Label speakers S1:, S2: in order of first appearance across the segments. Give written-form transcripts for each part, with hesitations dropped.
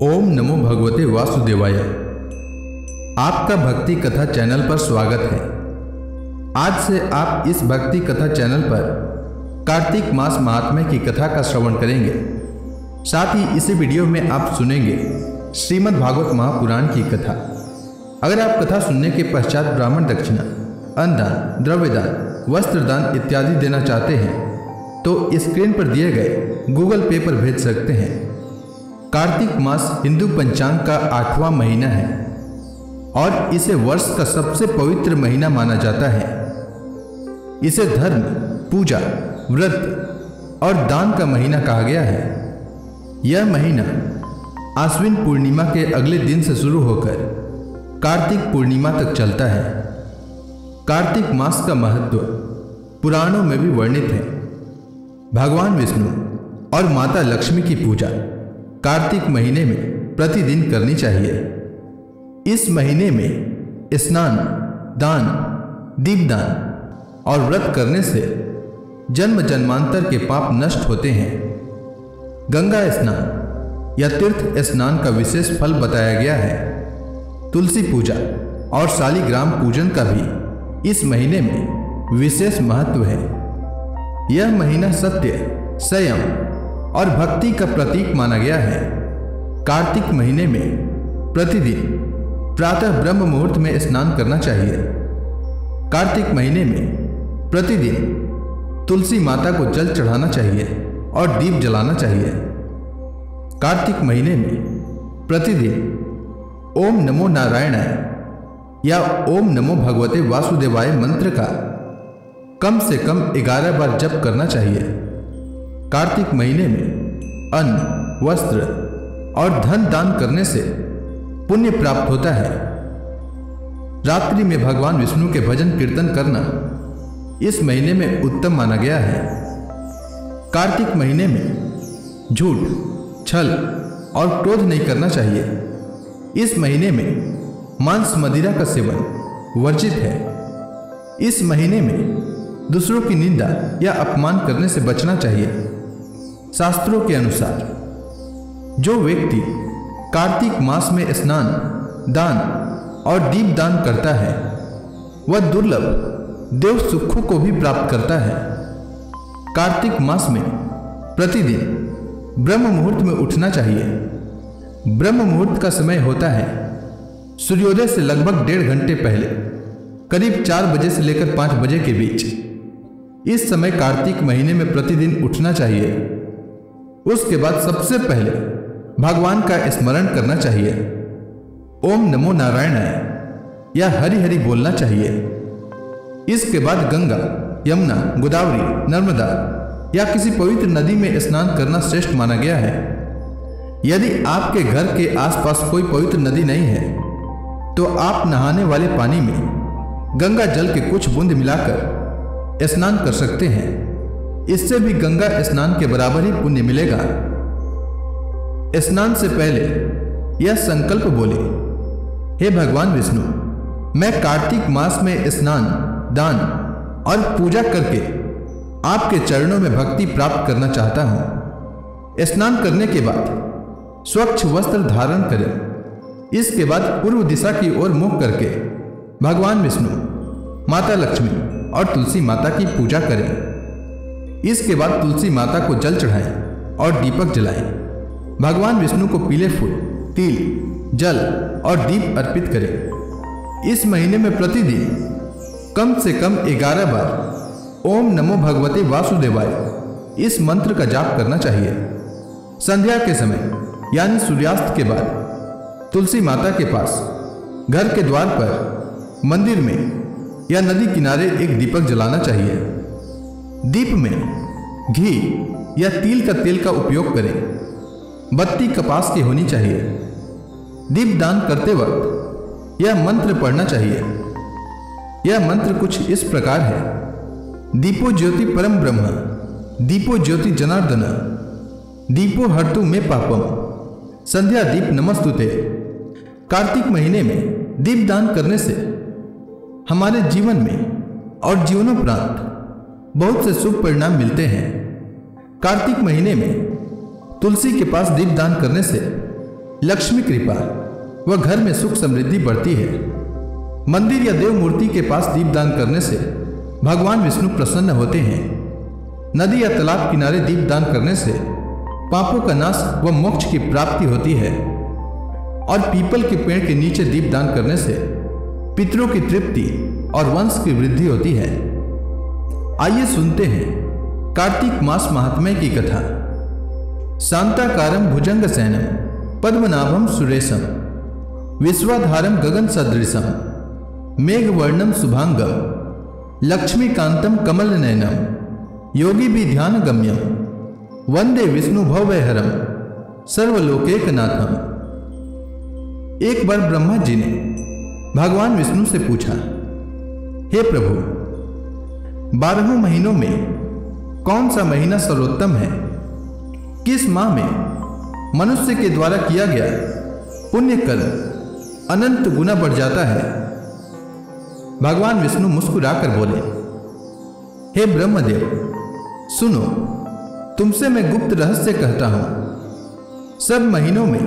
S1: ओम नमो भगवते वासुदेवाय। आपका भक्ति कथा चैनल पर स्वागत है। आज से आप इस भक्ति कथा चैनल पर कार्तिक मास महात्म्य की कथा का श्रवण करेंगे। साथ ही इस वीडियो में आप सुनेंगे श्रीमद् भागवत महापुराण की कथा। अगर आप कथा सुनने के पश्चात ब्राह्मण दक्षिणा, अन्नदान, द्रव्यदान, वस्त्रदान इत्यादि देना चाहते हैं तो स्क्रीन पर दिए गए गूगल पे पर भेज सकते हैं। कार्तिक मास हिंदू पंचांग का 8वां महीना है और इसे वर्ष का सबसे पवित्र महीना माना जाता है। इसे धर्म, पूजा, व्रत और दान का महीना कहा गया है। यह महीना आश्विन पूर्णिमा के अगले दिन से शुरू होकर कार्तिक पूर्णिमा तक चलता है। कार्तिक मास का महत्व पुराणों में भी वर्णित है। भगवान विष्णु और माता लक्ष्मी की पूजा कार्तिक महीने में प्रतिदिन करनी चाहिए। इस महीने में स्नान, दान, दीपदान और व्रत करने से जन्म जन्मांतर के पाप नष्ट होते हैं। गंगा स्नान या तीर्थ स्नान का विशेष फल बताया गया है। तुलसी पूजा और शालिग्राम पूजन का भी इस महीने में विशेष महत्व है। यह महीना सत्य, संयम और भक्ति का प्रतीक माना गया है। कार्तिक महीने में प्रतिदिन प्रातः ब्रह्म मुहूर्त में स्नान करना चाहिए। कार्तिक महीने में प्रतिदिन तुलसी माता को जल चढ़ाना चाहिए और दीप जलाना चाहिए। कार्तिक महीने में प्रतिदिन ओम नमो नारायणाय या ओम नमो भगवते वासुदेवाय मंत्र का कम से कम 11 बार जप करना चाहिए। कार्तिक महीने में अन्न, वस्त्र और धन दान करने से पुण्य प्राप्त होता है। रात्रि में भगवान विष्णु के भजन कीर्तन करना इस महीने में उत्तम माना गया है। कार्तिक महीने में झूठ, छल और क्रोध नहीं करना चाहिए। इस महीने में मांस मदिरा का सेवन वर्जित है। इस महीने में दूसरों की निंदा या अपमान करने से बचना चाहिए। शास्त्रों के अनुसार जो व्यक्ति कार्तिक मास में स्नान, दान और दीप दान करता है वह दुर्लभ देव सुखों को भी प्राप्त करता है। कार्तिक मास में प्रतिदिन ब्रह्म मुहूर्त में उठना चाहिए। ब्रह्म मुहूर्त का समय होता है सूर्योदय से लगभग 1.5 घंटे पहले, करीब 4 बजे से लेकर 5 बजे के बीच। इस समय कार्तिक महीने में प्रतिदिन उठना चाहिए। उसके बाद सबसे पहले भगवान का स्मरण करना चाहिए। ओम नमो नारायणाय या हरि हरि बोलना चाहिए। इसके बाद गंगा, यमुना, गोदावरी, नर्मदा या किसी पवित्र नदी में स्नान करना श्रेष्ठ माना गया है। यदि आपके घर के आसपास कोई पवित्र नदी नहीं है तो आप नहाने वाले पानी में गंगा जल के कुछ बूंद मिलाकर स्नान कर सकते हैं। इससे भी गंगा स्नान के बराबर ही पुण्य मिलेगा। स्नान से पहले यह संकल्प बोले, हे भगवान विष्णु, मैं कार्तिक मास में स्नान, दान और पूजा करके आपके चरणों में भक्ति प्राप्त करना चाहता हूं। स्नान करने के बाद स्वच्छ वस्त्र धारण करें। इसके बाद पूर्व दिशा की ओर मुख करके भगवान विष्णु, माता लक्ष्मी और तुलसी माता की पूजा करें। इसके बाद तुलसी माता को जल चढ़ाएं और दीपक जलाएं। भगवान विष्णु को पीले फूल, तिल, जल और दीप अर्पित करें। इस महीने में प्रतिदिन कम से कम 11 बार ओम नमो भगवते वासुदेवाय इस मंत्र का जाप करना चाहिए। संध्या के समय यानी सूर्यास्त के बाद तुलसी माता के पास, घर के द्वार पर, मंदिर में या नदी किनारे एक दीपक जलाना चाहिए। दीप में घी या तिल का तेल का उपयोग करें। बत्ती कपास की होनी चाहिए। दीप दान करते वक्त यह मंत्र पढ़ना चाहिए। यह मंत्र कुछ इस प्रकार है। दीपो ज्योति परम ब्रह्म, दीपो ज्योति जनार्दन, दीपो हर्तु में पापम, संध्या दीप नमस्तुते। कार्तिक महीने में दीप दान करने से हमारे जीवन में और जीवनोपरांत बहुत से शुभ परिणाम मिलते हैं। कार्तिक महीने में तुलसी के पास दीपदान करने से लक्ष्मी कृपा व घर में सुख समृद्धि बढ़ती है। मंदिर या देव मूर्ति के पास दीपदान करने से भगवान विष्णु प्रसन्न होते हैं। नदी या तालाब किनारे दीपदान करने से पापों का नाश व मोक्ष की प्राप्ति होती है। और पीपल के पेड़ के नीचे दीपदान करने से पितरों की तृप्ति और वंश की वृद्धि होती है। आइए सुनते हैं कार्तिक मास महात्म्य की कथा। शांताकारं भुजंगशयनं पद्मनाभं सुरेशं विश्वाधारं गगन सदृशं मेघवर्णं शुभांगं लक्ष्मीकांतं कमलनयनं योगिभिर्ध्यानगम्यं वंदे विष्णु भवभयहरं सर्वलोकैकनाथं। एक बार ब्रह्मा जी ने भगवान विष्णु से पूछा, हे प्रभु, 12 महीनों में कौन सा महीना सर्वोत्तम है? किस माह में मनुष्य के द्वारा किया गया पुण्य कर्म अनंत गुना बढ़ जाता है? भगवान विष्णु मुस्कुराकर बोले, हे ब्रह्मदेव, सुनो, तुमसे मैं गुप्त रहस्य कहता हूं। सब महीनों में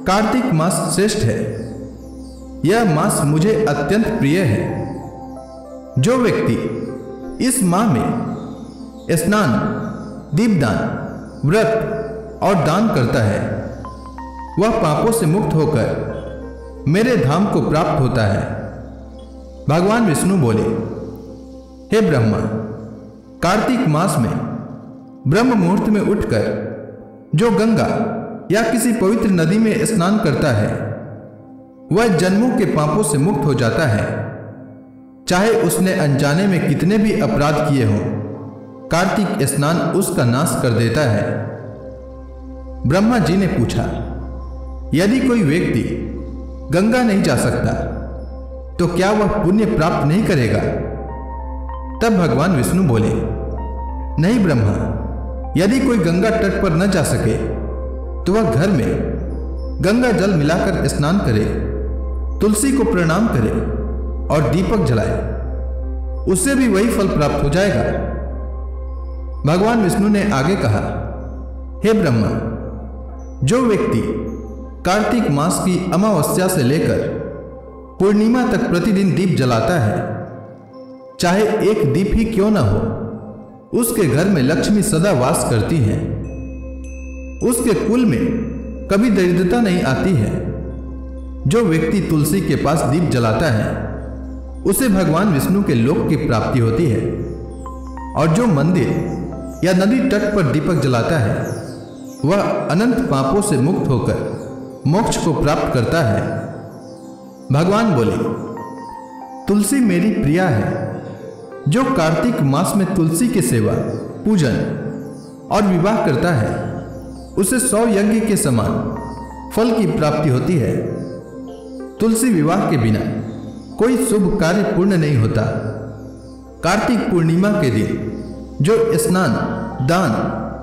S1: कार्तिक मास श्रेष्ठ है। यह मास मुझे अत्यंत प्रिय है। जो व्यक्ति इस माह में स्नान, दीपदान, व्रत और दान करता है वह पापों से मुक्त होकर मेरे धाम को प्राप्त होता है। भगवान विष्णु बोले, हे ब्रह्मा, कार्तिक मास में ब्रह्म मुहूर्त में उठकर जो गंगा या किसी पवित्र नदी में स्नान करता है वह जन्मों के पापों से मुक्त हो जाता है। चाहे उसने अनजाने में कितने भी अपराध किए हों, कार्तिक स्नान उसका नाश कर देता है। ब्रह्मा जी ने पूछा, यदि कोई व्यक्ति गंगा नहीं जा सकता तो क्या वह पुण्य प्राप्त नहीं करेगा? तब भगवान विष्णु बोले, नहीं ब्रह्मा, यदि कोई गंगा तट पर न जा सके तो वह घर में गंगा जल मिलाकर स्नान करे, तुलसी को प्रणाम करे और दीपक जलाए, उससे भी वही फल प्राप्त हो जाएगा। भगवान विष्णु ने आगे कहा, हे ब्रह्मा, जो व्यक्ति कार्तिक मास की अमावस्या से लेकर पूर्णिमा तक प्रतिदिन दीप जलाता है, चाहे एक दीप ही क्यों ना हो, उसके घर में लक्ष्मी सदा वास करती है। उसके कुल में कभी दरिद्रता नहीं आती है। जो व्यक्ति तुलसी के पास दीप जलाता है उसे भगवान विष्णु के लोक की प्राप्ति होती है। और जो मंदिर या नदी तट पर दीपक जलाता है वह अनंत पापों से मुक्त होकर मोक्ष को प्राप्त करता है। भगवान बोले, तुलसी मेरी प्रिया है। जो कार्तिक मास में तुलसी की सेवा, पूजन और विवाह करता है उसे 100 यज्ञ के समान फल की प्राप्ति होती है। तुलसी विवाह के बिना कोई शुभ कार्य पूर्ण नहीं होता। कार्तिक पूर्णिमा के दिन जो स्नान, दान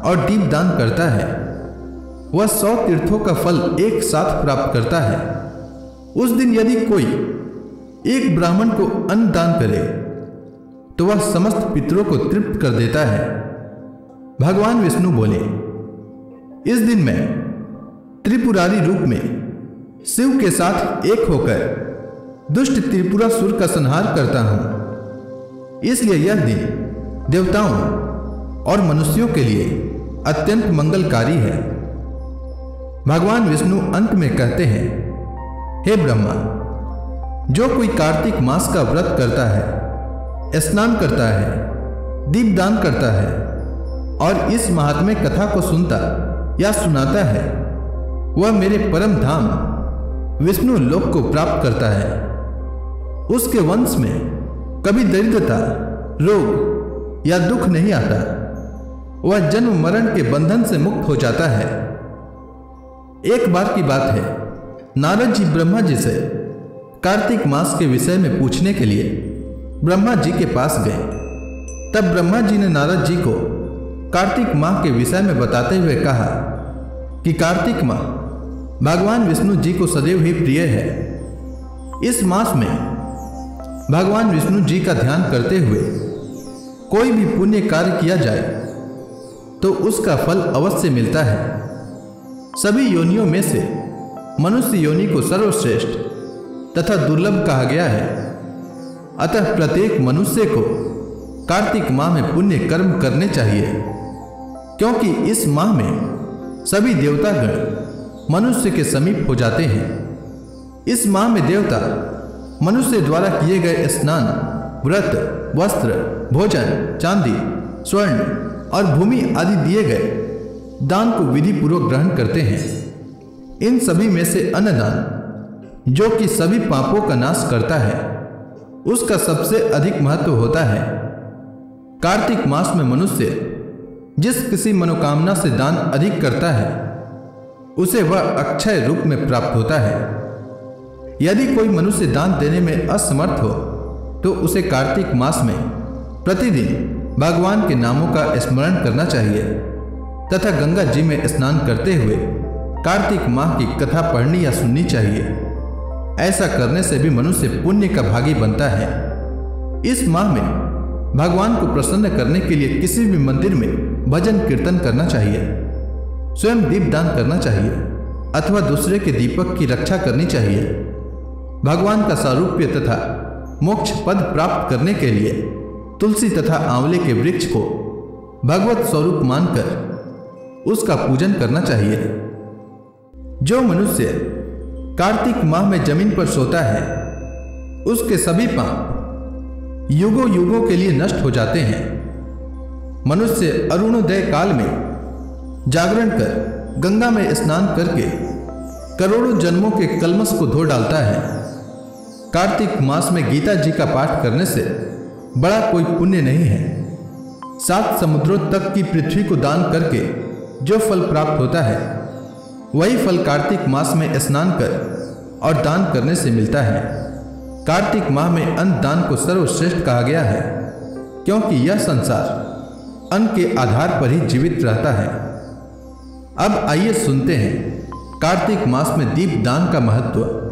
S1: और दीपदान करता है वह 100 तीर्थों का फल एक साथ प्राप्त करता है। उस दिन यदि कोई एक ब्राह्मण को अन्न दान करे तो वह समस्त पितरों को तृप्त कर देता है। भगवान विष्णु बोले, इस दिन मैं त्रिपुरारी रूप में शिव के साथ एक होकर दुष्ट त्रिपुरासुर का संहार करता हूं। इसलिए यह दिन देवताओं और मनुष्यों के लिए अत्यंत मंगलकारी है। भगवान विष्णु अंत में कहते हैं, हे ब्रह्मा, जो कोई कार्तिक मास का व्रत करता है, स्नान करता है, दीपदान करता है और इस महात्म्य कथा को सुनता या सुनाता है वह मेरे परम धाम विष्णु लोक को प्राप्त करता है। उसके वंश में कभी दरिद्रता, रोग या दुख नहीं आता। वह जन्म मरण के बंधन से मुक्त हो जाता है। एक बार की बात है, नारद जी ब्रह्मा जी से कार्तिक मास के विषय में पूछने के लिए ब्रह्मा जी के पास गए। तब ब्रह्मा जी ने नारद जी को कार्तिक माह के विषय में बताते हुए कहा कि कार्तिक माह भगवान विष्णु जी को सदैव ही प्रिय है। इस मास में भगवान विष्णु जी का ध्यान करते हुए कोई भी पुण्य कार्य किया जाए तो उसका फल अवश्य मिलता है। सभी योनियों में से मनुष्य योनि को सर्वश्रेष्ठ तथा दुर्लभ कहा गया है। अतः प्रत्येक मनुष्य को कार्तिक माह में पुण्य कर्म करने चाहिए, क्योंकि इस माह में सभी देवतागण मनुष्य के समीप हो जाते हैं। इस माह में देवता मनुष्य द्वारा किए गए स्नान, व्रत, वस्त्र, भोजन, चांदी, स्वर्ण और भूमि आदि दिए गए दान को विधि पूर्वक ग्रहण करते हैं। इन सभी में से अन्नदान, जो कि सभी पापों का नाश करता है, उसका सबसे अधिक महत्व होता है। कार्तिक मास में मनुष्य जिस किसी मनोकामना से दान अधिक करता है, उसे वह अक्षय रूप में प्राप्त होता है। यदि कोई मनुष्य दान देने में असमर्थ हो तो उसे कार्तिक मास में प्रतिदिन भगवान के नामों का स्मरण करना चाहिए तथा गंगा जी में स्नान करते हुए कार्तिक माह की कथा पढ़नी या सुननी चाहिए। ऐसा करने से भी मनुष्य पुण्य का भागी बनता है। इस माह में भगवान को प्रसन्न करने के लिए किसी भी मंदिर में भजन कीर्तन करना चाहिए, स्वयं दीपदान करना चाहिए अथवा दूसरे के दीपक की रक्षा करनी चाहिए। भगवान का सारूप्य तथा मोक्ष पद प्राप्त करने के लिए तुलसी तथा आंवले के वृक्ष को भगवत स्वरूप मानकर उसका पूजन करना चाहिए। जो मनुष्य कार्तिक माह में जमीन पर सोता है, उसके सभी पाप युगों युगों के लिए नष्ट हो जाते हैं। मनुष्य अरुणोदय काल में जागरण कर गंगा में स्नान करके करोड़ों जन्मों के कलमश को धो डालता है। कार्तिक मास में गीता जी का पाठ करने से बड़ा कोई पुण्य नहीं है। 7 समुद्रों तक की पृथ्वी को दान करके जो फल प्राप्त होता है, वही फल कार्तिक मास में स्नान कर और दान करने से मिलता है। कार्तिक माह में अन्न दान को सर्वश्रेष्ठ कहा गया है, क्योंकि यह संसार अन्न के आधार पर ही जीवित रहता है। अब आइए सुनते हैं कार्तिक मास में दीप दान का महत्व।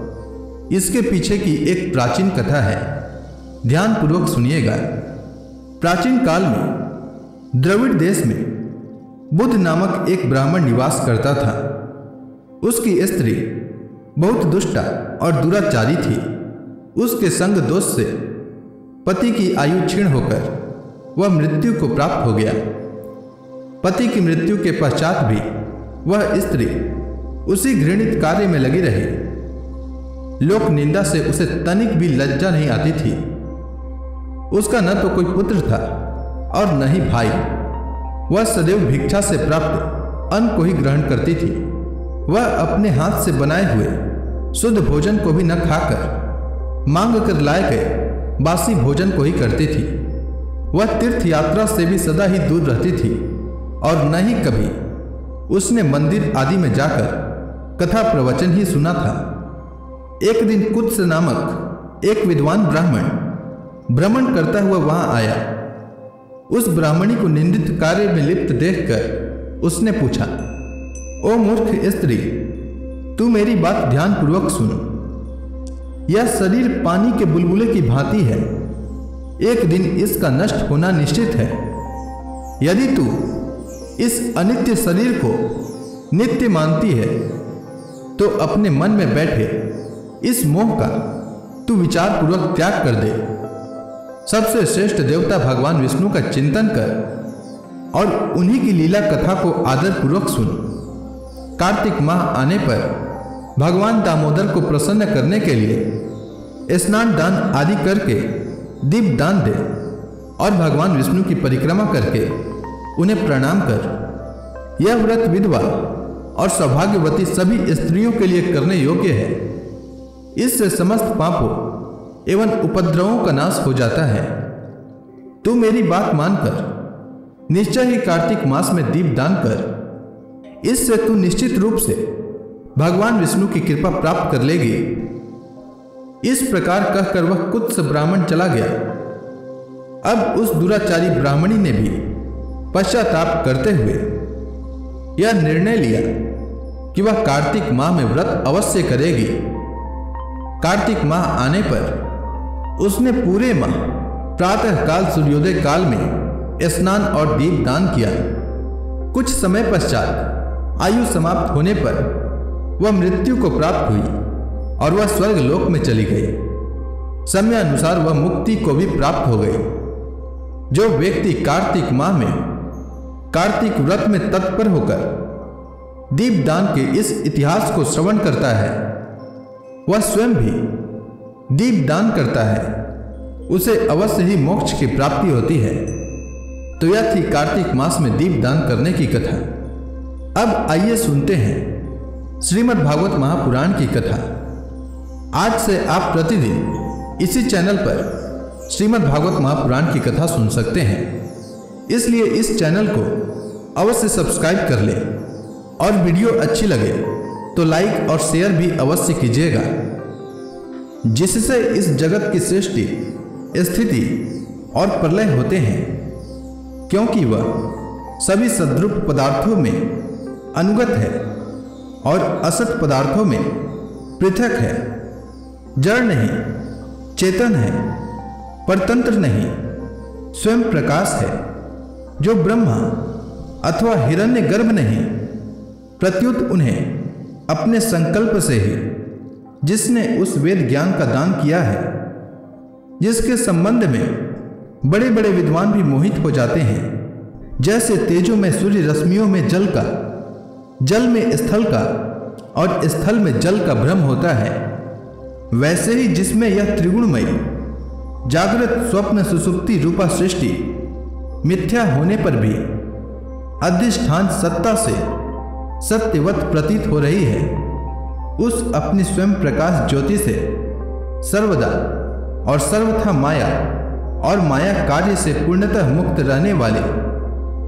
S1: इसके पीछे की एक प्राचीन कथा है, ध्यान पूर्वक सुनिएगा। प्राचीन काल में द्रविड़ देश में बुद्ध नामक एक ब्राह्मण निवास करता था। उसकी स्त्री बहुत दुष्टा और दुराचारी थी। उसके संग दोष से पति की आयु क्षीण होकर वह मृत्यु को प्राप्त हो गया। पति की मृत्यु के पश्चात भी वह स्त्री उसी घृणित कार्य में लगी रही। लोक निंदा से उसे तनिक भी लज्जा नहीं आती थी। उसका न तो कोई पुत्र था और न ही भाई। वह सदैव भिक्षा से प्राप्त अन्न को ही ग्रहण करती थी। वह अपने हाथ से बनाए हुए शुद्ध भोजन को भी न खाकर मांग कर लाए गए बासी भोजन को ही करती थी। वह तीर्थ यात्रा से भी सदा ही दूर रहती थी और न ही कभी उसने मंदिर आदि में जाकर कथा प्रवचन ही सुना था। एक दिन कुत्स नामक एक विद्वान ब्राह्मण भ्रमण करता हुआ वहां आया। उस ब्राह्मणी को निंदित कार्य में लिप्त देखकर उसने पूछा, ओ मूर्ख स्त्री, तू मेरी बात ध्यान पूर्वक सुन। यह शरीर पानी के बुलबुले की भांति है। एक दिन इसका नष्ट होना निश्चित है। यदि तू इस अनित्य शरीर को नित्य मानती है तो अपने मन में बैठे इस मोह का तू विचार पूर्वक त्याग कर दे। सबसे श्रेष्ठ देवता भगवान विष्णु का चिंतन कर और उन्हीं की लीला कथा को आदर पूर्वक सुन। कार्तिक माह आने पर भगवान दामोदर को प्रसन्न करने के लिए स्नान दान आदि करके दीप दान दे और भगवान विष्णु की परिक्रमा करके उन्हें प्रणाम कर। यह व्रत विधवा और सौभाग्यवती सभी स्त्रियों के लिए करने योग्य है। इससे समस्त पापों एवं उपद्रवों का नाश हो जाता है। तू मेरी बात मानकर निश्चय ही कार्तिक मास में दीप दान कर। इससे तू निश्चित रूप से भगवान विष्णु की कृपा प्राप्त कर लेगी। इस प्रकार कहकर वह कुत्स ब्राह्मण चला गया। अब उस दुराचारी ब्राह्मणी ने भी पश्चाताप करते हुए यह निर्णय लिया कि वह कार्तिक माह में व्रत अवश्य करेगी। कार्तिक माह आने पर उसने पूरे माह प्रातः काल सूर्योदय काल में स्नान और दीप दान किया। कुछ समय पश्चात आयु समाप्त होने पर वह मृत्यु को प्राप्त हुई और वह स्वर्ग लोक में चली गई। समयानुसार वह मुक्ति को भी प्राप्त हो गई। जो व्यक्ति कार्तिक माह में कार्तिक व्रत में तत्पर होकर दीपदान के इस इतिहास को श्रवण करता है, वह स्वयं भी दीपदान करता है, उसे अवश्य ही मोक्ष की प्राप्ति होती है। तो यह थी कार्तिक मास में दीपदान करने की कथा। अब आइए सुनते हैं श्रीमद् भागवत महापुराण की कथा। आज से आप प्रतिदिन इसी चैनल पर श्रीमद् भागवत महापुराण की कथा सुन सकते हैं, इसलिए इस चैनल को अवश्य सब्सक्राइब कर लें और वीडियो अच्छी लगे तो लाइक और शेयर भी अवश्य कीजिएगा, जिससे इस जगत की सृष्टि, स्थिति और प्रलय होते हैं, क्योंकि वह सभी सद्रूप पदार्थों में अनुगत है और असत पदार्थों में पृथक है। जड़ नहीं, चेतन है, परतंत्र नहीं, स्वयं प्रकाश है, जो ब्रह्मा अथवा हिरण्य गर्भ नहीं, प्रत्युत उन्हें अपने संकल्प से ही जिसने उस वेद ज्ञान का दान किया है, जिसके संबंध में बड़े बड़े विद्वान भी मोहित हो जाते हैं, जैसे तेजों में सूर्य, रश्मियों में जल का, जल में स्थल का और स्थल में जल का भ्रम होता है, वैसे ही जिसमें यह त्रिगुणमयी जागृत, स्वप्न, सुषुप्ति रूपा सृष्टि मिथ्या होने पर भी अधिष्ठान सत्ता से सत्यवत प्रतीत हो रही है, उस अपनी स्वयं प्रकाश ज्योति से सर्वदा और सर्वथा माया और माया कार्य से पूर्णतः मुक्त रहने वाले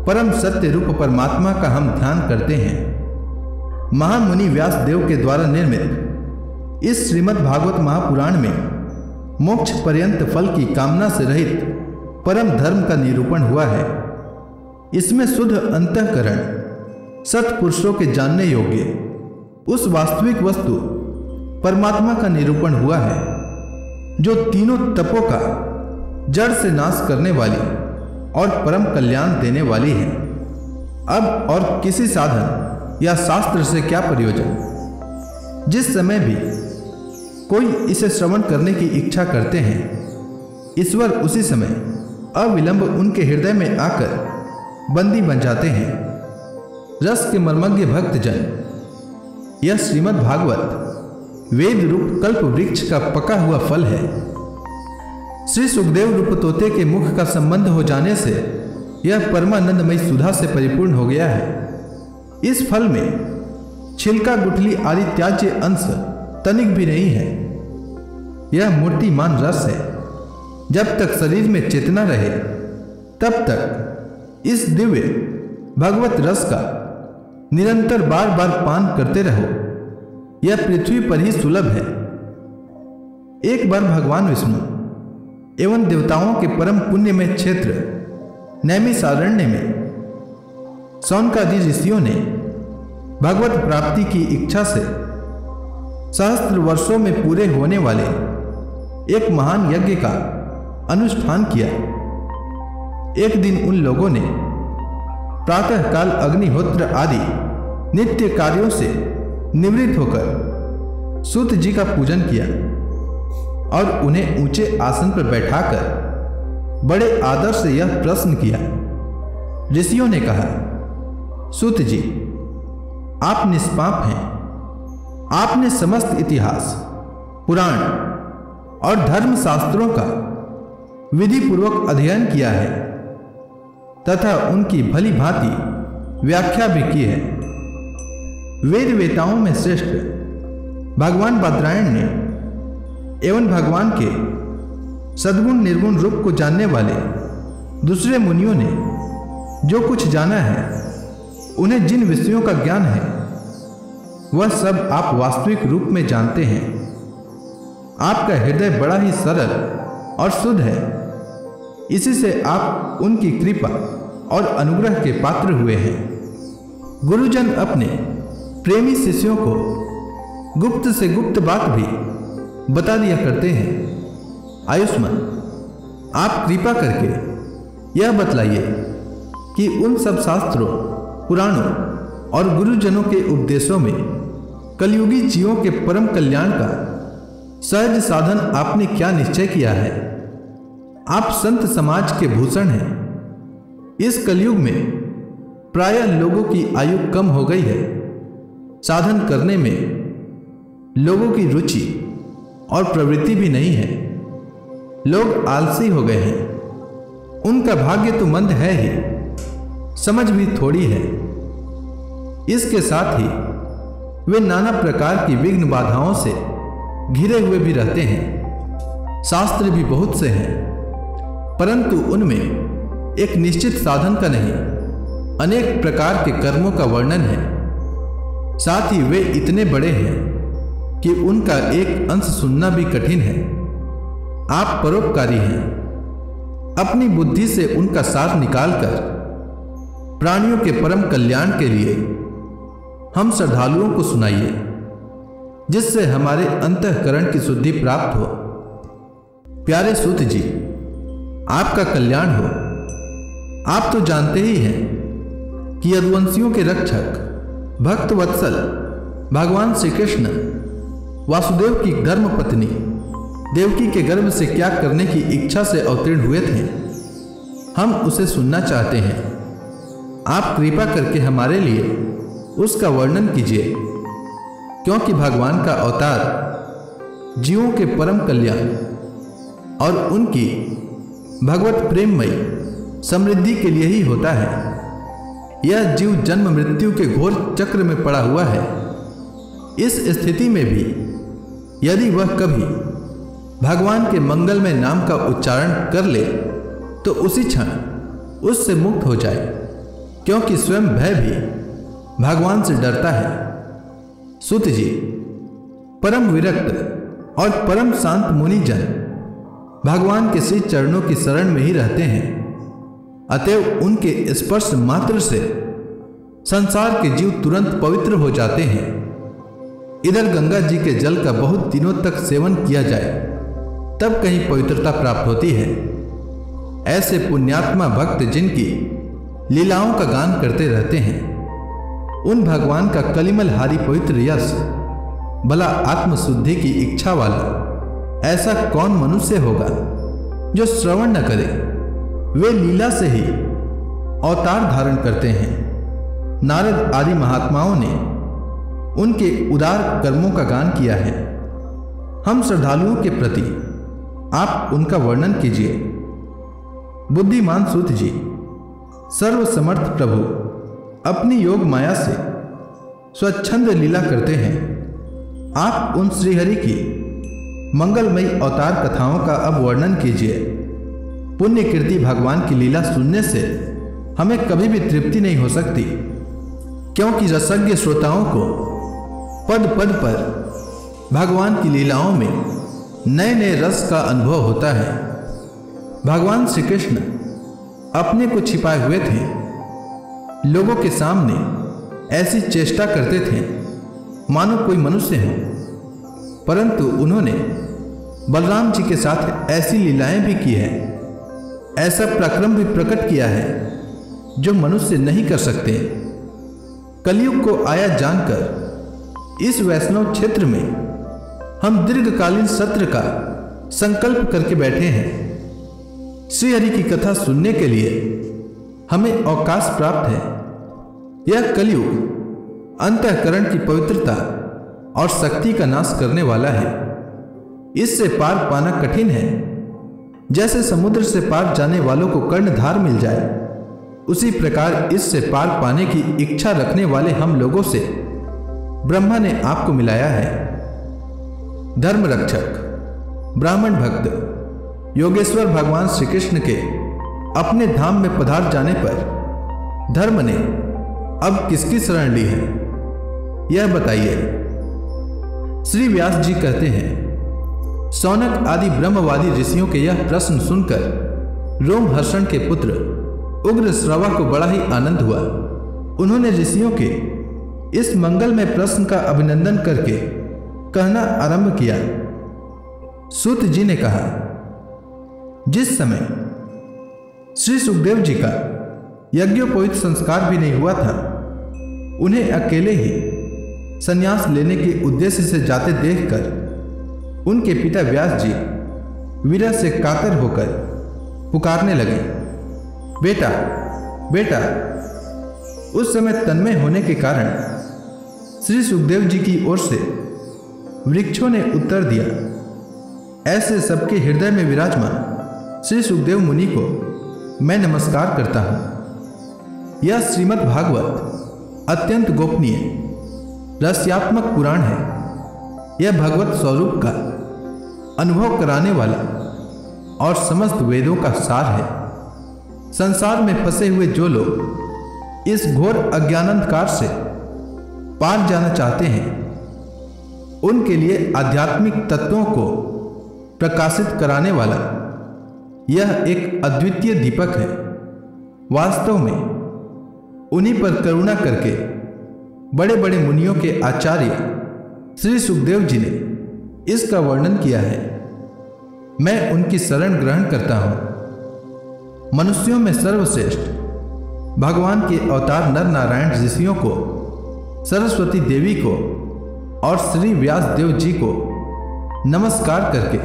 S1: परम सत्य रूप परमात्मा का हम ध्यान करते हैं। महामुनि व्यास देव के द्वारा निर्मित इस श्रीमद् भागवत महापुराण में मोक्ष पर्यंत फल की कामना से रहित परम धर्म का निरूपण हुआ है। इसमें शुद्ध अंतःकरण, सत्पुरुषों के जानने योग्य उस वास्तविक वस्तु परमात्मा का निरूपण हुआ है, जो तीनों तपों का जड़ से नाश करने वाली और परम कल्याण देने वाली है। अब और किसी साधन या शास्त्र से क्या प्रयोजन। जिस समय भी कोई इसे श्रवण करने की इच्छा करते हैं, ईश्वर उसी समय अविलंब उनके हृदय में आकर बंदी बन जाते हैं। रस के मर्मज्ञ भक्तजन, यह श्रीमद् भागवत वेद रूप कल्प वृक्ष का पका हुआ फल है। श्री सुखदेव रूप तोते के मुख का संबंध हो जाने से यह परमानंदमयी सुधा से परिपूर्ण हो गया है। इस फल में छिलका, गुठली आदि त्याज्य अंश तनिक भी नहीं है। यह मूर्तिमान रस है। जब तक शरीर में चेतना रहे, तब तक इस दिव्य भगवत रस का निरंतर बार बार पान करते रहो। यह पृथ्वी पर ही सुलभ है। एक बार भगवान विष्णु एवं देवताओं के परम पुण्य में क्षेत्र नैमिषारण्य में शौनकादि ऋषियों ने भगवत प्राप्ति की इच्छा से सहस्त्र वर्षों में पूरे होने वाले एक महान यज्ञ का अनुष्ठान किया। एक दिन उन लोगों ने प्रातःकाल अग्निहोत्र आदि नित्य कार्यों से निवृत्त होकर सूत जी का पूजन किया और उन्हें ऊंचे आसन पर बैठाकर बड़े आदर से यह प्रश्न किया। ऋषियों ने कहा, सूत जी, आप निष्पाप हैं। आपने समस्त इतिहास, पुराण और धर्म शास्त्रों का विधि पूर्वक अध्ययन किया है तथा उनकी भली भांति व्याख्या भी की है। वेद वेताओं में श्रेष्ठ भगवान बादरायण ने एवं भगवान के सद्गुण निर्गुण रूप को जानने वाले दूसरे मुनियों ने जो कुछ जाना है, उन्हें जिन विषयों का ज्ञान है, वह सब आप वास्तविक रूप में जानते हैं। आपका हृदय बड़ा ही सरल और शुद्ध है। इसी से आप उनकी कृपा और अनुग्रह के पात्र हुए हैं। गुरुजन अपने प्रेमी शिष्यों को गुप्त से गुप्त बात भी बता दिया करते हैं। आयुष्मान, आप कृपा करके यह बतलाइए कि उन सब शास्त्रों, पुराणों और गुरुजनों के उपदेशों में कलयुगी जीवों के परम कल्याण का सहज साधन आपने क्या निश्चय किया है? आप संत समाज के भूषण हैं। इस कलयुग में प्रायः लोगों की आयु कम हो गई है। साधन करने में लोगों की रुचि और प्रवृत्ति भी नहीं है। लोग आलसी हो गए हैं। उनका भाग्य तो मंद है ही, समझ भी थोड़ी है। इसके साथ ही वे नाना प्रकार की विघ्न बाधाओं से घिरे हुए भी रहते हैं। शास्त्र भी बहुत से हैं, परंतु उनमें एक निश्चित साधन का नहीं, अनेक प्रकार के कर्मों का वर्णन है। साथ ही वे इतने बड़े हैं कि उनका एक अंश सुनना भी कठिन है। आप परोपकारी हैं। अपनी बुद्धि से उनका सार निकालकर प्राणियों के परम कल्याण के लिए हम श्रद्धालुओं को सुनाइए, जिससे हमारे अंतःकरण की शुद्धि प्राप्त हो। प्यारे सूत जी, आपका कल्याण हो। आप तो जानते ही हैं कि यदुवंशियों के रक्षक भक्त वत्सल भगवान श्री कृष्ण वासुदेव की धर्म पत्नी देवकी के गर्भ से क्या करने की इच्छा से अवतीर्ण हुए थे। हम उसे सुनना चाहते हैं। आप कृपा करके हमारे लिए उसका वर्णन कीजिए, क्योंकि भगवान का अवतार जीवों के परम कल्याण और उनकी भगवत प्रेममयी समृद्धि के लिए ही होता है। यह जीव जन्म मृत्यु के घोर चक्र में पड़ा हुआ है। इस स्थिति में भी यदि वह कभी भगवान के मंगलमय नाम का उच्चारण कर ले तो उसी क्षण उससे मुक्त हो जाए, क्योंकि स्वयं भय भी भगवान से डरता है। सूत जी, परम विरक्त और परम शांत मुनि जन भगवान के श्री चरणों की शरण में ही रहते हैं। अतएव उनके स्पर्श मात्र से संसार के जीव तुरंत पवित्र हो जाते हैं। इधर गंगा जी के जल का बहुत दिनों तक सेवन किया जाए तब कहीं पवित्रता प्राप्त होती है। ऐसे पुण्यात्मा भक्त जिनकी लीलाओं का गान करते रहते हैं, उन भगवान का कलिमल हारी पवित्र यश भला आत्मशुद्धि की इच्छा वाला ऐसा कौन मनुष्य होगा जो श्रवण न करे। वे लीला से ही अवतार धारण करते हैं। नारद आदि महात्माओं ने उनके उदार कर्मों का गान किया है। हम श्रद्धालुओं के प्रति आप उनका वर्णन कीजिए। बुद्धिमान सूत जी, सर्वसमर्थ प्रभु अपनी योग माया से स्वच्छंद लीला करते हैं। आप उन श्रीहरि की मंगलमयी अवतार कथाओं का अब वर्णन कीजिए। पुण्य कीर्ति भगवान की लीला सुनने से हमें कभी भी तृप्ति नहीं हो सकती, क्योंकि रसज्ञ श्रोताओं को पद पद पर भगवान की लीलाओं में नए नए रस का अनुभव होता है। भगवान श्री कृष्ण अपने को छिपाए हुए थे। लोगों के सामने ऐसी चेष्टा करते थे मानो कोई मनुष्य हो, परंतु उन्होंने बलराम जी के साथ ऐसी लीलाएं भी की है। ऐसा पराक्रम भी प्रकट किया है जो मनुष्य नहीं कर सकते। कलयुग को आया जानकर इस वैष्णव क्षेत्र में हम दीर्घकालीन सत्र का संकल्प करके बैठे हैं। श्रीहरि की कथा सुनने के लिए हमें अवकाश प्राप्त है। यह कलयुग अंतःकरण की पवित्रता और शक्ति का नाश करने वाला है। इससे पार पाना कठिन है। जैसे समुद्र से पार जाने वालों को कर्णधार मिल जाए, उसी प्रकार इससे पार पाने की इच्छा रखने वाले हम लोगों से ब्रह्मा ने आपको मिलाया है। धर्म रक्षक, ब्राह्मण भक्त योगेश्वर भगवान श्री कृष्ण के अपने धाम में पधार जाने पर धर्म ने अब किसकी शरण ली है, यह बताइए। श्री व्यास जी कहते हैं, सौनक आदि ब्रह्मवादी ऋषियों के यह प्रश्न सुनकर रोमहर्षण के पुत्र उग्र श्रवा को बड़ा ही आनंद हुआ। उन्होंने ऋषियों के इस मंगलमय प्रश्न का अभिनंदन करके कहना आरंभ किया। सूत जी ने कहा, जिस समय श्री सुखदेव जी का यज्ञोपवीत संस्कार भी नहीं हुआ था, उन्हें अकेले ही संन्यास लेने के उद्देश्य से जाते देखकर उनके पिता व्यास जी विरह से कातर होकर पुकारने लगे, बेटा बेटा। उस समय तन्मय होने के कारण श्री सुखदेव जी की ओर से वृक्षों ने उत्तर दिया, ऐसे सबके हृदय में विराजमान श्री सुखदेव मुनि को मैं नमस्कार करता हूं। यह श्रीमद् भागवत अत्यंत गोपनीय रहस्यात्मक पुराण है। यह भगवत स्वरूप का अनुभव कराने वाला और समस्त वेदों का सार है। संसार में फंसे हुए जो लोग इस घोर अज्ञानांधकार से पार जाना चाहते हैं, उनके लिए आध्यात्मिक तत्वों को प्रकाशित कराने वाला यह एक अद्वितीय दीपक है। वास्तव में उन्हीं पर करुणा करके बड़े बड़े मुनियों के आचार्य श्री सुखदेव जी ने इसका वर्णन किया है। मैं उनकी शरण ग्रहण करता हूं। मनुष्यों में सर्वश्रेष्ठ भगवान के अवतार नर नारायण ऋषियों को, सरस्वती देवी को और श्री व्यास देव जी को नमस्कार करके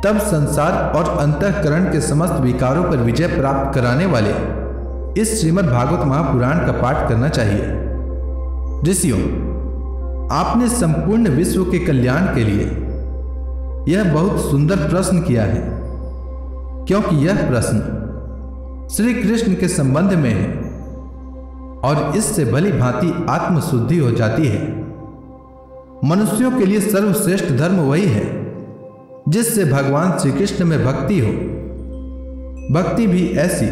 S1: तब संसार और अंतःकरण के समस्त विकारों पर विजय प्राप्त कराने वाले इस श्रीमद् भागवत महापुराण का पाठ करना चाहिए। ऋषियों, आपने संपूर्ण विश्व के कल्याण के लिए यह बहुत सुंदर प्रश्न किया है, क्योंकि यह प्रश्न श्री कृष्ण के संबंध में है और इससे भली भांति आत्मशुद्धि हो जाती है। मनुष्यों के लिए सर्वश्रेष्ठ धर्म वही है जिससे भगवान श्री कृष्ण में भक्ति हो। भक्ति भी ऐसी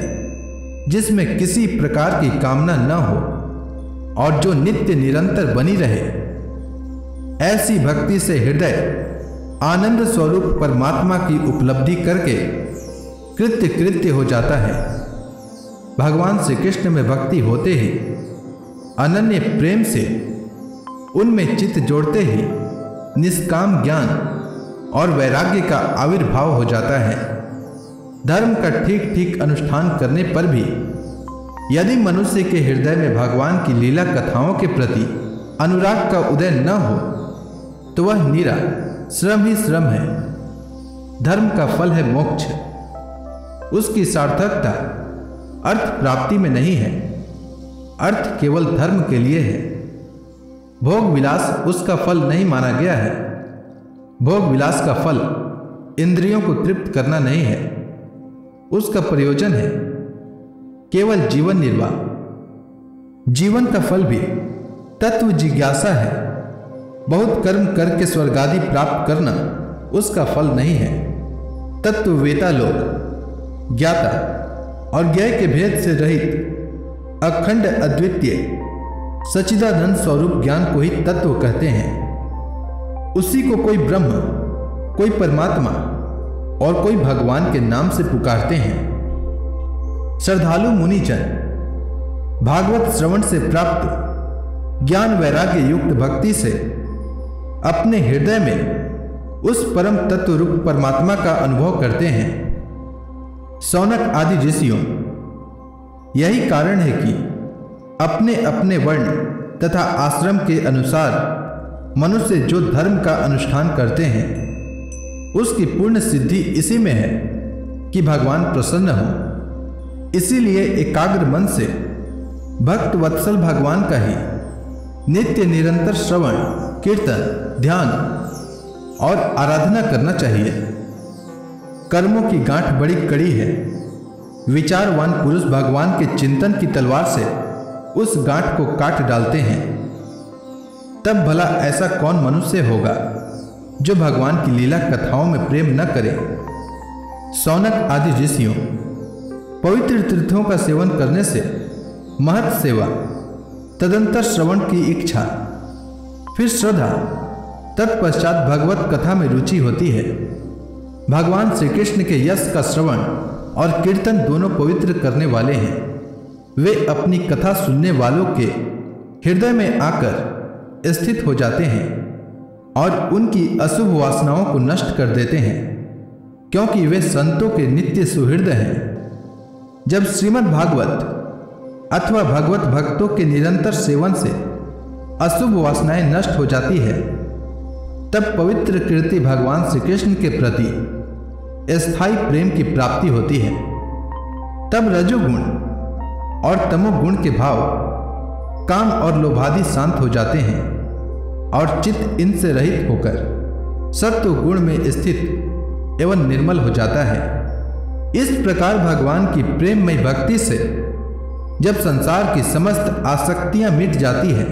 S1: जिसमें किसी प्रकार की कामना न हो और जो नित्य निरंतर बनी रहे। ऐसी भक्ति से हृदय आनंद स्वरूप परमात्मा की उपलब्धि करके कृत्य कृत्य हो जाता है। भगवान श्री कृष्ण में भक्ति होते ही अनन्य प्रेम से उनमें चित्त जोड़ते ही निष्काम ज्ञान और वैराग्य का आविर्भाव हो जाता है। धर्म का ठीक ठीक अनुष्ठान करने पर भी यदि मनुष्य के हृदय में भगवान की लीला कथाओं के प्रति अनुराग का उदय न हो तो वह निरा श्रम ही श्रम है। धर्म का फल है मोक्ष। उसकी सार्थकता अर्थ प्राप्ति में नहीं है। अर्थ केवल धर्म के लिए है। भोग विलास उसका फल नहीं माना गया है। भोग विलास का फल इंद्रियों को तृप्त करना नहीं है। उसका प्रयोजन है केवल जीवन निर्वाह। जीवन का फल भी तत्व जिज्ञासा है। बहुत कर्म करके स्वर्गादि प्राप्त करना उसका फल नहीं है। तत्ववेता लोग ज्ञाता और ज्ञेय के भेद से रहित अखंड अद्वितीय सच्चिदानंद स्वरूप ज्ञान को ही तत्व कहते हैं। उसी को कोई ब्रह्म, कोई परमात्मा और कोई भगवान के नाम से पुकारते हैं। श्रद्धालु मुनिजन भागवत श्रवण से प्राप्त ज्ञान वैराग्य युक्त भक्ति से अपने हृदय में उस परम तत्व रूप परमात्मा का अनुभव करते हैं। शौनक आदि ऋषियों, यही कारण है कि अपने अपने वर्ण तथा आश्रम के अनुसार मनुष्य जो धर्म का अनुष्ठान करते हैं उसकी पूर्ण सिद्धि इसी में है कि भगवान प्रसन्न हो। इसीलिए एकाग्र मन से भक्त वत्सल भगवान का ही नित्य निरंतर श्रवण, कीर्तन, ध्यान और आराधना करना चाहिए। कर्मों की गांठ बड़ी कड़ी है। विचारवान पुरुष भगवान के चिंतन की तलवार से उस गांठ को काट डालते हैं। तब भला ऐसा कौन मनुष्य होगा जो भगवान की लीला कथाओं में प्रेम न करे। शौनक आदि ऋषियों, पवित्र तीर्थों का सेवन करने से महत सेवा, तदंतर श्रवण की इच्छा, फिर श्रद्धा, तत्पश्चात भगवत कथा में रुचि होती है। भगवान श्री कृष्ण के यश का श्रवण और कीर्तन दोनों पवित्र करने वाले हैं। वे अपनी कथा सुनने वालों के हृदय में आकर स्थित हो जाते हैं और उनकी अशुभ वासनाओं को नष्ट कर देते हैं, क्योंकि वे संतों के नित्य सुहृद हैं। जब श्रीमद् भागवत अथवा भगवत भक्तों के निरंतर सेवन से अशुभ वासनाएं नष्ट हो जाती है, तब पवित्र कीर्ति भगवान श्री कृष्ण के प्रति स्थायी प्रेम की प्राप्ति होती है। तब रजोगुण और तमोगुण के भाव काम और लोभादि शांत हो जाते हैं और चित्त इनसे रहित होकर सत्व गुण में स्थित एवं निर्मल हो जाता है। इस प्रकार भगवान की प्रेममय भक्ति से जब संसार की समस्त आसक्तियां मिट जाती है,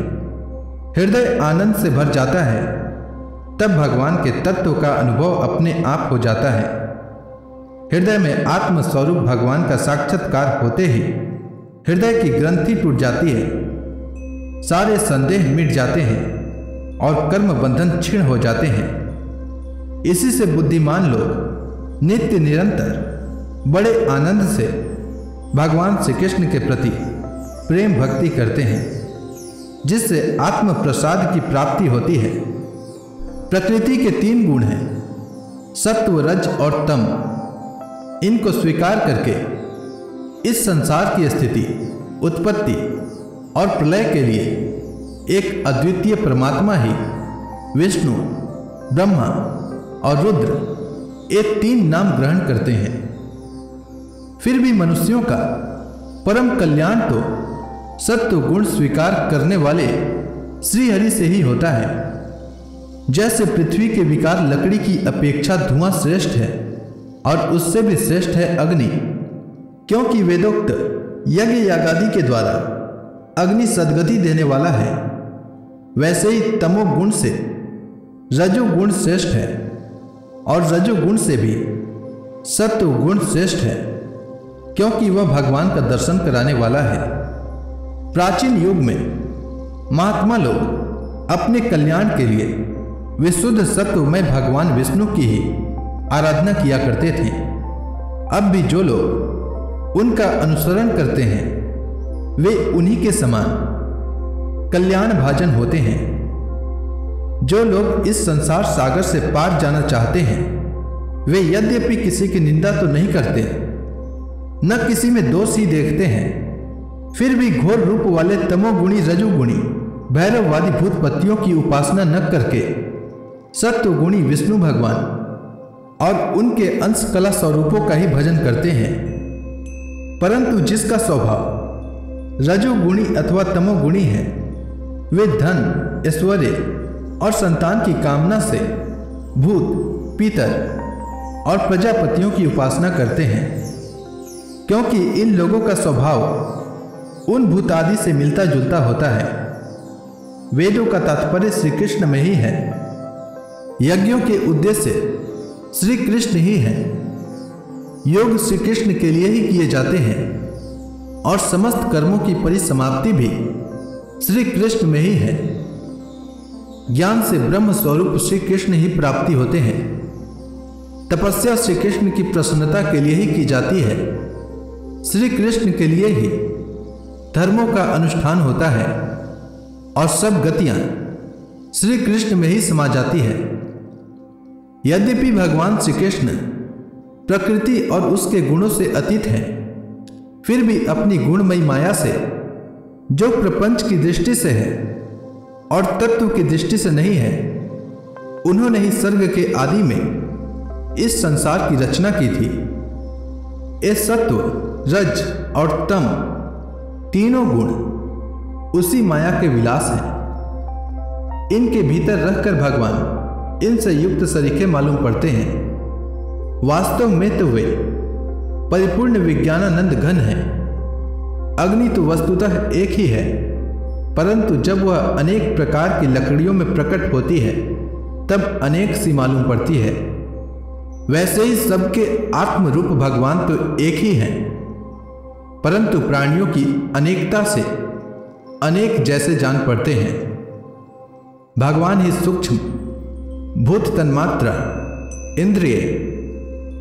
S1: हृदय आनंद से भर जाता है, तब भगवान के तत्व का अनुभव अपने आप हो जाता है। हृदय में आत्म स्वरूप भगवान का साक्षात्कार होते ही हृदय की ग्रंथि टूट जाती है, सारे संदेह मिट जाते हैं और कर्म बंधन क्षीण हो जाते हैं। इसी से बुद्धिमान लोग नित्य निरंतर बड़े आनंद से भगवान श्री कृष्ण के प्रति प्रेम भक्ति करते हैं, जिससे आत्म प्रसाद की प्राप्ति होती है। प्रकृति के 3 गुण हैं, सत्व, रज और तम। इनको स्वीकार करके इस संसार की स्थिति, उत्पत्ति और प्रलय के लिए एक अद्वितीय परमात्मा ही विष्णु, ब्रह्मा और रुद्र ये 3 नाम ग्रहण करते हैं। फिर भी मनुष्यों का परम कल्याण तो सत्व गुण स्वीकार करने वाले श्री हरि से ही होता है। जैसे पृथ्वी के विकार लकड़ी की अपेक्षा धुआं श्रेष्ठ है और उससे भी श्रेष्ठ है अग्नि, क्योंकि वेदोक्त यज्ञ यागादि के द्वारा अग्नि सद्गति देने वाला है, वैसे ही तमोगुण से रजोगुण श्रेष्ठ है और रजोगुण से भी सत्व गुण श्रेष्ठ है, क्योंकि वह भगवान का दर्शन कराने वाला है। प्राचीन युग में महात्मा लोग अपने कल्याण के लिए विशुद्ध सत्वमय भगवान विष्णु की ही आराधना किया करते थे। अब भी जो लोग उनका अनुसरण करते हैं वे उन्हीं के समान कल्याण भाजन होते हैं। जो लोग इस संसार सागर से पार जाना चाहते हैं वे यद्यपि किसी की निंदा तो नहीं करते, न किसी में दोष ही देखते हैं, फिर भी घोर रूप वाले तमोगुणी, रजोगुणी, भैरववादी भूत पतियों की उपासना न करके सत्वगुणी विष्णु भगवान और उनके अंश कला स्वरूपों का ही भजन करते हैं। परंतु जिसका स्वभाव रजोगुणी अथवा तमोगुणी है, वे धन, ऐश्वर्य और संतान की कामना से भूत, पितर और प्रजापतियों की उपासना करते हैं, क्योंकि इन लोगों का स्वभाव उन भूतादि से मिलता जुलता होता है। वेदों का तात्पर्य श्री कृष्ण में ही है, यज्ञों के उद्देश्य श्री कृष्ण ही है, योग श्री कृष्ण के लिए ही किए जाते हैं और समस्त कर्मों की परिसमाप्ति भी श्री कृष्ण में ही है। ज्ञान से ब्रह्म स्वरूप श्री कृष्ण ही प्राप्ति होते हैं। तपस्या श्री कृष्ण की प्रसन्नता के लिए ही की जाती है। श्री कृष्ण के लिए ही धर्मों का अनुष्ठान होता है और सब गतियां श्री कृष्ण में ही समा जाती है। यद्यपि भगवान श्री कृष्ण प्रकृति और उसके गुणों से अतीत हैं, फिर भी अपनी गुणमयी माया से, जो प्रपंच की दृष्टि से है और तत्व की दृष्टि से नहीं है, उन्होंने ही सर्ग के आदि में इस संसार की रचना की थी। ये सत्व, रज और तम तीनों गुण उसी माया के विलास हैं। इनके भीतर रहकर भगवान इनसे युक्त सरीखे मालूम पड़ते हैं। वास्तव में तो वे परिपूर्ण विज्ञानानंद घन है। अग्नि तो वस्तुतः एक ही है, परंतु जब वह अनेक प्रकार की लकड़ियों में प्रकट होती है तब अनेक सी मालूम पड़ती है। वैसे ही सबके आत्म रूप भगवान तो एक ही हैं, परंतु प्राणियों की अनेकता से अनेक जैसे जान पड़ते हैं। भगवान ही सूक्ष्म भूत तन्मात्रा, इंद्रिय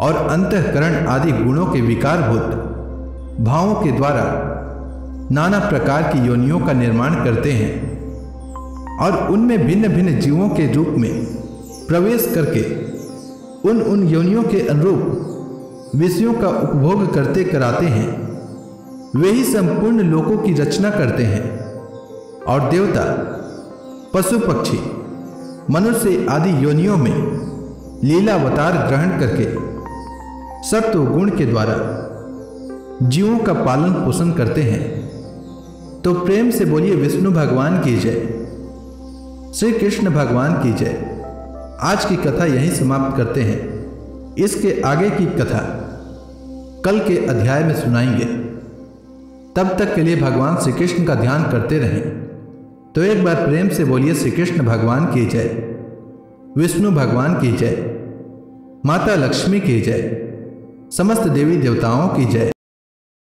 S1: और अंतःकरण आदि गुणों के विकारभूत भावों के द्वारा नाना प्रकार की योनियों का निर्माण करते हैं और उनमें भिन्न भिन्न जीवों के रूप में प्रवेश करके उन योनियों के अनुरूप विषयों का उपभोग करते कराते हैं। वे ही संपूर्ण लोकों की रचना करते हैं और देवता पशु पक्षी मनुष्य आदि योनियों में लीलावतार ग्रहण करके सत्व गुण के द्वारा जीवों का पालन पोषण करते हैं। तो प्रेम से बोलिए विष्णु भगवान की जय, श्री कृष्ण भगवान की जय। आज की कथा यहीं समाप्त करते हैं। इसके आगे की कथा कल के अध्याय में सुनाएंगे। तब तक के लिए भगवान श्री कृष्ण का ध्यान करते रहें। तो एक बार प्रेम से बोलिए श्री कृष्ण भगवान की जय, विष्णु भगवान की जय, माता लक्ष्मी की जय, समस्त देवी देवताओं की जय।